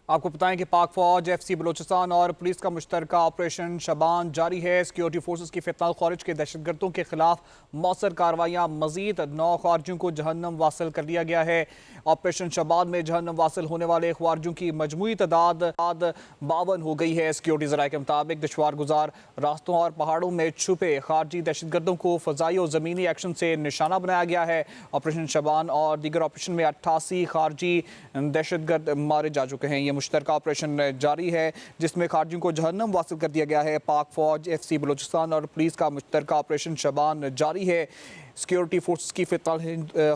आपको बताएं कि पाक फौज, एफसी बलोचिस्तान और पुलिस का मुश्तरका ऑपरेशन शबान जारी है। सिक्योरिटी फोर्सेस की फितनाल खारिज के दहशतगर्दों के खिलाफ मौसर कार्रवाइयाँ, मजीद 9 खारजियों को जहन्नम वासिल कर दिया गया है। ऑपरेशन शबान में जहन्नम वासिल होने वाले खारजियों की मजमूई तादाद 52 हो गई है। सिक्योरिटी ज़राए के मुताबिक दुश्वार गुजार रास्तों और पहाड़ों में छुपे खारजी दहशतगर्दों को फ़जाई और ज़मीनी एक्शन से निशाना बनाया गया है। ऑपरेशन शबान और दीगर ऑपरेशन में 88 खारजी दहशतगर्द मारे जा चुके हैं। ये मुश्तरका ऑपरेशन जारी है जिसमें खारजियों को जहन्नम वासिल कर दिया गया है। पाक फौज, एफसी बलोचिस्तान और पुलिस का मुश्तरका ऑपरेशन शबान जारी है। सिक्योरिटी फोर्स की फितनाल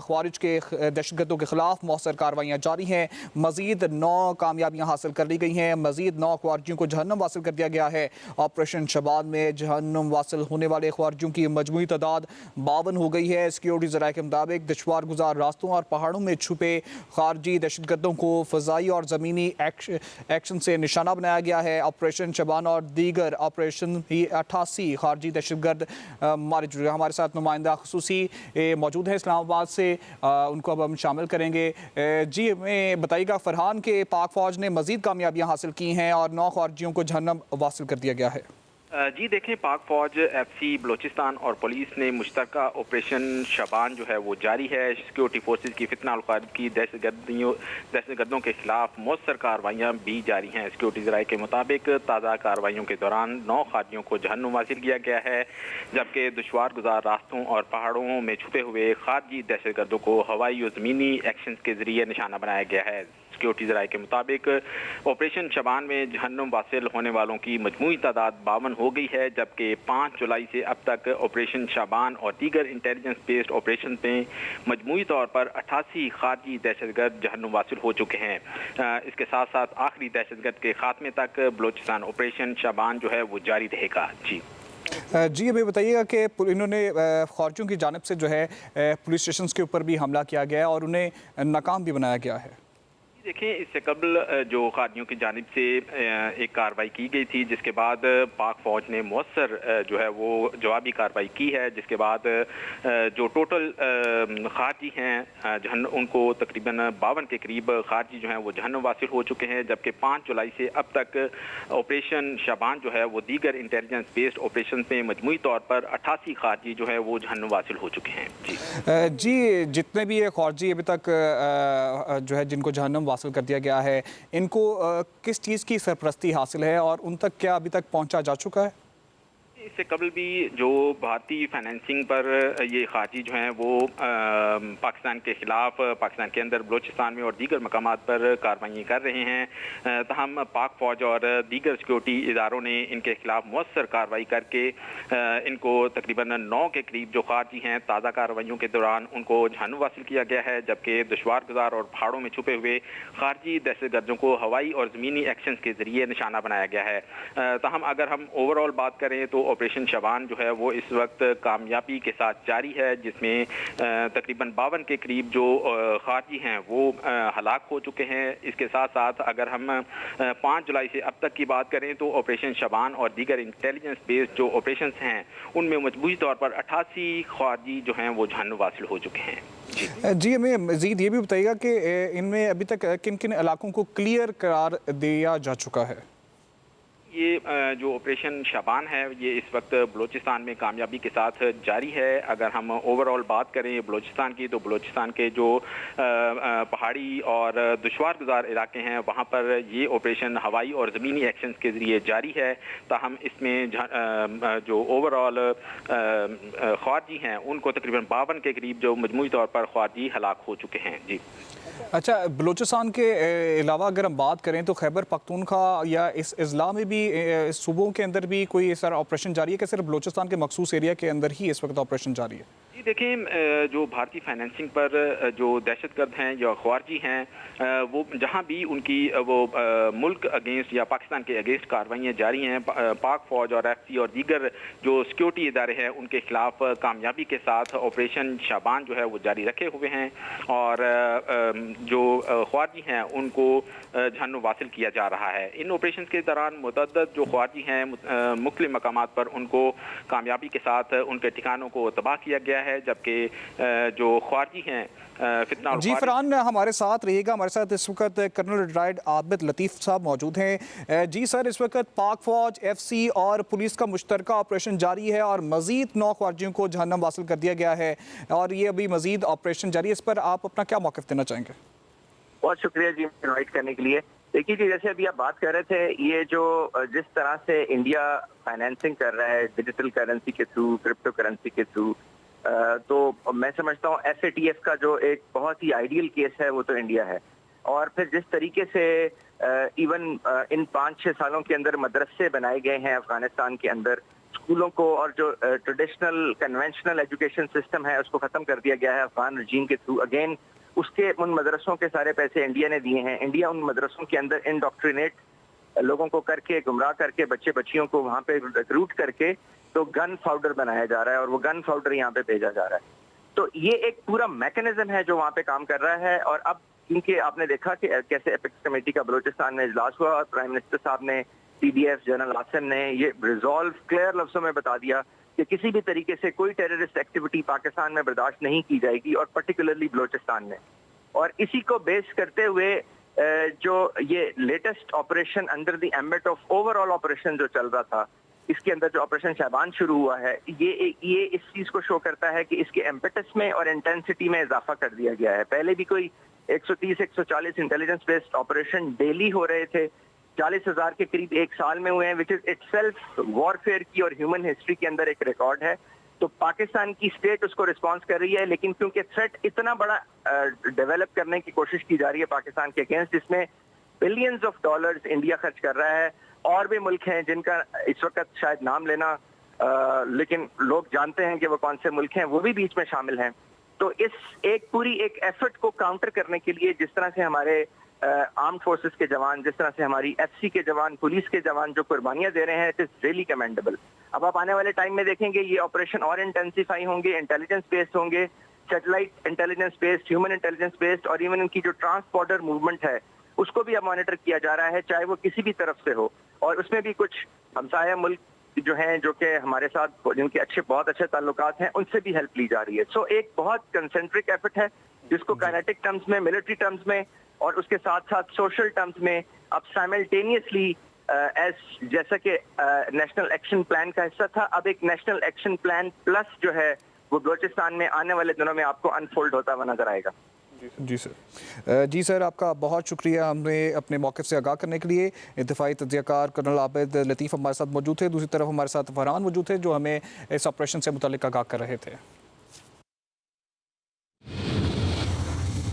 खारिज के दहशतगर्दों के खिलाफ मौसर कार्रवाइयाँ जारी हैं। मजीद 9 कामयाबियाँ हासिल कर ली गई हैं। मजीद 9 खारजियों को जहन्नम वासिल कर दिया गया है। ऑपरेशन शबान में जहन्नम वासिल होने वाले खारजियों की मजमूई तादाद 52 हो गई है। सिक्योरिटी ज़राए के मुताबिक दुश्वार गुजार रास्तों और पहाड़ों में छुपे खारजी दहशतगर्दों को फ़जाई और ज़मीनी एक्शन से निशाना बनाया गया है। ऑपरेशन शबान और दीगर ऑपरेशन ही 88 खारजी दहशतगर्द मारे चुके हैं। हमारे साथ नुमाइंदा खसूसी मौजूद है इस्लामाबाद से, उनको अब हम शामिल करेंगे। जी हमें बताइएगा फरहान के पाक फौज ने मजीद कामयाबियाँ हासिल की हैं और 9 खारजियों को जहन्नम वासिल कर दिया गया है। जी देखें, पाक फौज, एफसी बलोचिस्तान और पुलिस ने मुश्तरका ऑपरेशन शबान जो है वो जारी है। सिक्योरिटी फोर्सेस की फितनाल खारिज की दहशतगर्दों के खिलाफ मौसर कार्रवाइयाँ भी जारी हैं। सिक्योरिटी ज़राए के मुताबिक ताज़ा कार्रवाइयों के दौरान 9 खारजियों को जहन्नुम हासिल किया गया है, जबकि दुश्वार गुजार रास्तों और पहाड़ों में छुपे हुए खारजी दहशतगर्दों को हवाई और ज़मीनी एक्शन के जरिए निशाना बनाया गया है। सिक्योरिटी ज़राए के मुताबिक ऑपरेशन शबान में जहन्नुम वासिल होने वालों की मजमूई तादाद 52 हो गई है, जबकि 5 जुलाई से अब तक ऑपरेशन शबान और दीगर इंटेलिजेंस बेस्ड ऑपरेशन में मजमूई तौर पर 88 खारजी दहशतगर्द जहन्नुम वासिल हो चुके हैं। इसके साथ साथ आखिरी दहशतगर्द के खात्मे तक बलोचिस्तान ऑपरेशन शबान जो है वो जारी रहेगा। जी हमें बताइएगा कि इन्होंने खारजियों की जानिब से जो है पुलिस स्टेशन के ऊपर भी हमला किया गया है और उन्हें नाकाम भी बनाया गया है। देखिए, इससे कबल जो खारजियों की जानिब से एक कार्रवाई की गई थी, जिसके बाद पाक फौज ने मौसर जो है वो जवाबी कार्रवाई की है, जिसके बाद जो टोटल खारजी हैं उनको तकरीबन 52 के करीब खारजी जो हैं वो जहन्नुम वासिल हो चुके हैं, जबकि 5 जुलाई से अब तक ऑपरेशन शबान जो है वो दीगर इंटेलिजेंस बेस्ड ऑपरेशन में मजमूई तौर पर 88 खारजी जो है वो जहन्नुम वासिल हो चुके हैं। जी जितने भी ये खारजी अभी तक जो है जिनको जहन्नुम हासिल कर दिया गया है, इनको किस चीज़ की सरपरस्ती हासिल है और उन तक क्या अभी तक पहुंचा जा चुका है? इससे कबल भी जो भारतीय फाइनेंसिंग पर ये खारजी जो हैं वो पाकिस्तान के खिलाफ पाकिस्तान के अंदर बलोचिस्तान में और दीगर मकामात पर कार्रवाई कर रहे हैं। तहम पाक फौज और दीगर सिक्योरिटी इदारों ने इनके खिलाफ मौसर कार्रवाई करके इनको तकरीबन 9 के करीब जो खारजी हैं ताज़ा कार्रवाइयों के दौरान उनको जहन्नुम हासिल किया गया है, जबकि दुश्वार गुजार और पहाड़ों में छुपे हुए खारजी दहशतगर्दों को हवाई और ज़मीनी एक्शन के जरिए निशाना बनाया गया है। तहम अगर हम ओवरऑल बात करें तो ऑपरेशन शबान जो है वो इस वक्त कामयाबी के साथ जारी है, जिसमें तकरीबन 52 के करीब जो खारजी हैं वो हलाक हो चुके हैं। इसके साथ साथ अगर हम 5 जुलाई से अब तक की बात करें तो ऑपरेशन शबान और दीगर इंटेलिजेंस बेस्ड जो ऑपरेशन हैं उनमें मजबूरी तौर पर 88 खारजी जो हैं वो जहन्नुम वासिल हो चुके हैं। जी हमें मज़ीद ये भी बताइएगा कि इनमें अभी तक किन किन इलाकों को क्लियर करार दिया जा चुका है? ये जो ऑपरेशन शबान है ये इस वक्त बलूचिस्तान में कामयाबी के साथ जारी है। अगर हम ओवरऑल बात करें बलूचिस्तान की तो बलूचिस्तान के जो पहाड़ी और दुश्वार गुजार इलाके हैं वहाँ पर ये ऑपरेशन हवाई और ज़मीनी एक्शन के ज़रिए जारी है। ताहम इसमें जो ओवरऑल ख्वारजी हैं उनको तकरीबन 52 के करीब जो मजमूई तौर पर ख्वारजी हलाक हो चुके हैं। जी अच्छा, बलूचिस्तान के अलावा अगर हम बात करें तो खैबर पख्तूनख्वा या इस अजला में भी सूबों के अंदर भी कोई सारा ऑपरेशन जारी है कि सिर्फ बलूचिस्तान के मखसूस एरिया के अंदर ही इस वक्त ऑपरेशन जारी है? जी देखें, जो भारतीय फाइनेंसिंग पर जो दहशतगर्द हैं या ख्वारजी हैं वो जहाँ भी उनकी वो मुल्क अगेंस्ट या पाकिस्तान के अगेंस्ट कार्रवाइयाँ जारी हैं, पाक फौज और एफसी और दीगर जो सिक्योरिटी इदारे हैं उनके खिलाफ कामयाबी के साथ ऑपरेशन शबान जो है वो जारी रखे हुए हैं और जो ख्वारजी हैं उनको जहन्नुम वासिल किया जा रहा है। इन ऑपरेशन के दौरान मुतअद्दिद जो ख्वारजी हैं मुख्तलिफ मकामात पर उनको कामयाबी के साथ उनके ठिकानों को तबाह किया गया है। है, जबकि जो ख्वारजी हैं फितना और जी फरहान हमारे साथ रहिएगा। हमारे साथ इस वक्त कर्नल रिटायर्ड आबिद लतीफ़ साहब मौजूद हैं। जी सर, इस वक्त पाक फ़ौज, एफसी और पुलिस का मुश्तरका ऑपरेशन जारी है और मज़ीद 9 ख्वारजियों को जहन्नम वासिल कर दिया गया है और ये अभी मज़ीद ऑपरेशन जारी है। इस पर आप अपना क्या मौक़िफ़ देना चाहेंगे? बहुत शुक्रिया जी इनवाइट करने के लिए। देखिए जी, जैसे अभी आप बात कर रहे थे, ये जो जिस तरह से इंडिया फाइनेंसिंग कर रहा है डिजिटल करेंसी के थ्रू, क्रिप्टो करेंसी के थ्रू, तो मैं समझता हूँ FATF का जो एक बहुत ही आइडियल केस है वो तो इंडिया है। और फिर जिस तरीके से इवन इन 5-6 सालों के अंदर मदरसे बनाए गए हैं अफगानिस्तान के अंदर, स्कूलों को और जो ट्रेडिशनल कन्वेंशनल एजुकेशन सिस्टम है उसको खत्म कर दिया गया है अफगान रजीम के थ्रू। अगेन उसके उन मदरसों के सारे पैसे इंडिया ने दिए हैं। इंडिया उन मदरसों के अंदर इंडोक्ट्रिनेट लोगों को करके, गुमराह करके, बच्चे बच्चियों को वहां पे रिक्रूट करके तो गन पाउडर बनाया जा रहा है और वो गन पाउडर यहाँ पे भेजा जा रहा है। तो ये एक पूरा मैकेनिज्म है जो वहाँ पे काम कर रहा है। और अब क्योंकि आपने देखा कि कैसे एपिक्स कमेटी का बलूचिस्तान में इजलास हुआ और प्राइम मिनिस्टर साहब ने, CDF जनरल आसिम ने ये रिजॉल्व क्लियर लफ्जों में बता दिया कि किसी भी तरीके से कोई टेररिस्ट एक्टिविटी पाकिस्तान में बर्दाश्त नहीं की जाएगी और पर्टिकुलरली बलूचिस्तान में। और इसी को बेस करते हुए जो ये latest operation under the ambit of overall operation जो चल रहा था, इसके अंदर जो ऑपरेशन शहबान शुरू हुआ है, ये इस चीज को शो करता है कि इसके एम्पेटस में और इंटेंसिटी में इजाफा कर दिया गया है। पहले भी कोई 130-140 इंटेलिजेंस बेस्ड ऑपरेशन डेली हो रहे थे, 40,000 के करीब एक साल में हुए हैं, विच इज इटसेल्फ वॉरफेयर की और ह्यूमन हिस्ट्री के अंदर एक रिकॉर्ड है। तो पाकिस्तान की स्टेट उसको रिस्पॉन्स कर रही है, लेकिन क्योंकि थ्रेट इतना बड़ा डेवलप करने की कोशिश की जा रही है पाकिस्तान के अगेंस्ट, जिसमें बिलियंस ऑफ डॉलर्स इंडिया खर्च कर रहा है। और भी मुल्क हैं जिनका इस वक्त शायद नाम लेना लेकिन लोग जानते हैं कि वो कौन से मुल्क हैं, वो भी बीच में शामिल हैं। तो इस एक पूरी एक एफर्ट को काउंटर करने के लिए जिस तरह से हमारे आर्म फोर्सेस के जवान, जिस तरह से हमारी FC के जवान, पुलिस के जवान जो कुर्बानियां दे रहे हैं, इट इज रियली कमेंडेबल। अब आप आने वाले टाइम में देखेंगे ये ऑपरेशन और इंटेंसिफाई होंगे, इंटेलिजेंस बेस्ड होंगे, satellite intelligence based, human intelligence based, और इवन इनकी जो ट्रांस बॉर्डर मूवमेंट है उसको भी अब मॉनिटर किया जा रहा है, चाहे वो किसी भी तरफ से हो। और उसमें भी कुछ हमसाया मुल्क जो हैं, जो कि हमारे साथ जिनके बहुत अच्छे ताल्लुकात हैं, उनसे भी हेल्प ली जा रही है। सो एक बहुत कंसेंट्रिक एफर्ट है जिसको काइनेटिक टर्म्स में, मिलिट्री टर्म्स में और उसके साथ साथ सोशल टर्म्स में अब साइमल्टेनियसली जैसा कि नेशनल एक्शन प्लान का हिस्सा था, अब एक नेशनल एक्शन प्लान प्लस जो है वो बलूचिस्तान में आने वाले दिनों में आपको अनफोल्ड होता हुआ नजर आएगा। जी सर, आपका बहुत शुक्रिया हमें अपने मौक़िफ़ से आगाह करने के लिए। इत्तेफ़ाक़ी तज्ज़ियाकार कर्नल आबिद लतीफ़ हमारे साथ मौजूद थे। दूसरी तरफ हमारे साथ फरहान मौजूद थे जो हमें इस ऑपरेशन से मुताल्लिक़ आगाह कर रहे थे।